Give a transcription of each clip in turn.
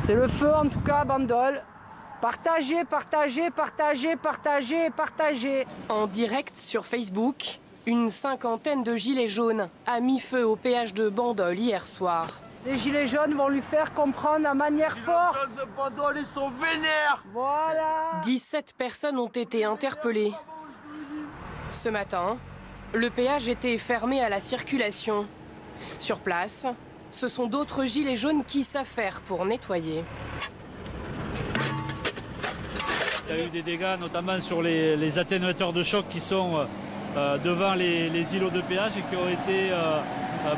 C'est le feu en tout cas à Bandol. Partagez, partagez, partagez, partagez, partagez. En direct sur Facebook, une cinquantaine de gilets jaunes a mis feu au péage de Bandol hier soir. Les gilets jaunes vont lui faire comprendre à manière forte. Les jeunes de Bandol, ils sont vénères. Voilà. 17 personnes ont été interpellées. Ce matin, le péage était fermé à la circulation. Sur place, ce sont d'autres gilets jaunes qui s'affairent pour nettoyer. Il y a eu des dégâts, notamment sur les atténuateurs de choc qui sont devant les îlots de péage et qui ont été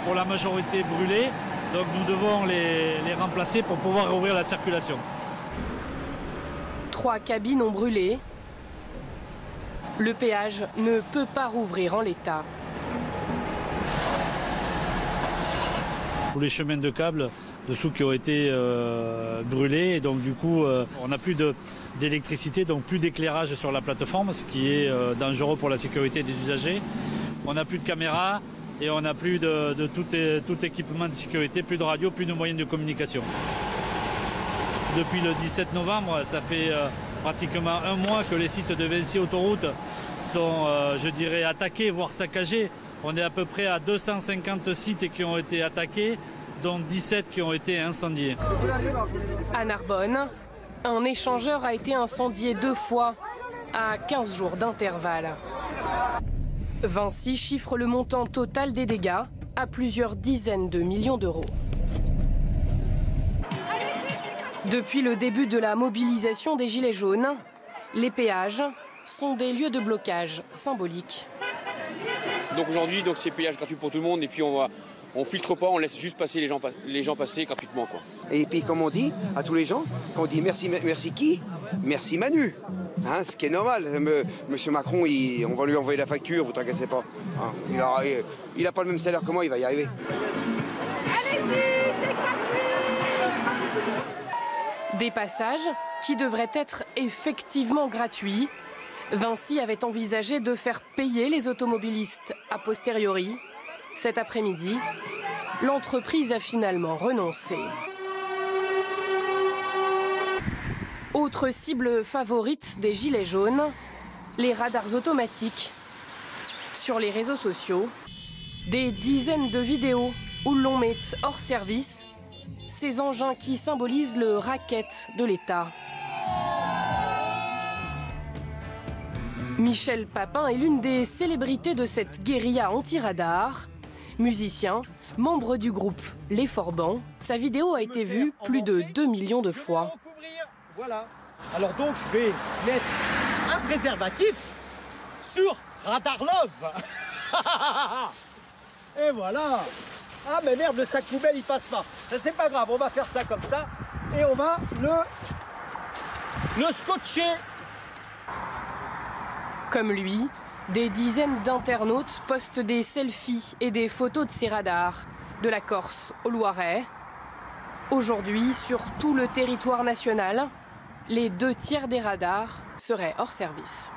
pour la majorité brûlés. Donc nous devons les remplacer pour pouvoir rouvrir la circulation. 3 cabines ont brûlé. Le péage ne peut pas rouvrir en l'état. Tous les chemins de câbles dessous qui ont été brûlés et donc du coup on n'a plus d'électricité, donc plus d'éclairage sur la plateforme, ce qui est dangereux pour la sécurité des usagers. On n'a plus de caméras et on n'a plus de tout équipement de sécurité, plus de radio, plus de moyens de communication. Depuis le 17 novembre, ça fait pratiquement un mois que les sites de Vinci Autoroute sont, je dirais, attaqués, voire saccagés. On est à peu près à 250 sites qui ont été attaqués, dont 17 qui ont été incendiés. À Narbonne, un échangeur a été incendié 2 fois à 15 jours d'intervalle. Vinci chiffre le montant total des dégâts à plusieurs dizaines de millions d'euros. Depuis le début de la mobilisation des Gilets jaunes, les péages sont des lieux de blocage symboliques. Donc aujourd'hui, c'est péage gratuit pour tout le monde et puis on filtre pas, on laisse juste passer les gens passer gratuitement, quoi. Et puis comme on dit à tous les gens, on dit merci qui? Merci Manu. Hein, ce qui est normal. Monsieur Macron, on va lui envoyer la facture, vous tracassez pas. Hein, il a pas le même salaire que moi, il va y arriver. Allez-y, c'est gratuit. Des passages qui devraient être effectivement gratuits. Vinci avait envisagé de faire payer les automobilistes a posteriori. Cet après-midi, l'entreprise a finalement renoncé. Autre cible favorite des Gilets jaunes, les radars automatiques. Sur les réseaux sociaux, des dizaines de vidéos où l'on met hors service ces engins qui symbolisent le racket de l'État. Michel Papin est l'une des célébrités de cette guérilla anti-radar. Musicien, membre du groupe Les Forbans, sa vidéo a été vue plus de 2 millions de fois. Voilà. Alors donc je vais mettre un préservatif sur Radar Love. Et voilà. Ah mais merde, le sac poubelle il passe pas. C'est pas grave, on va faire ça comme ça et on va le scotcher. Comme lui, des dizaines d'internautes postent des selfies et des photos de ces radars, de la Corse au Loiret. Aujourd'hui, sur tout le territoire national, les 2 tiers des radars seraient hors service.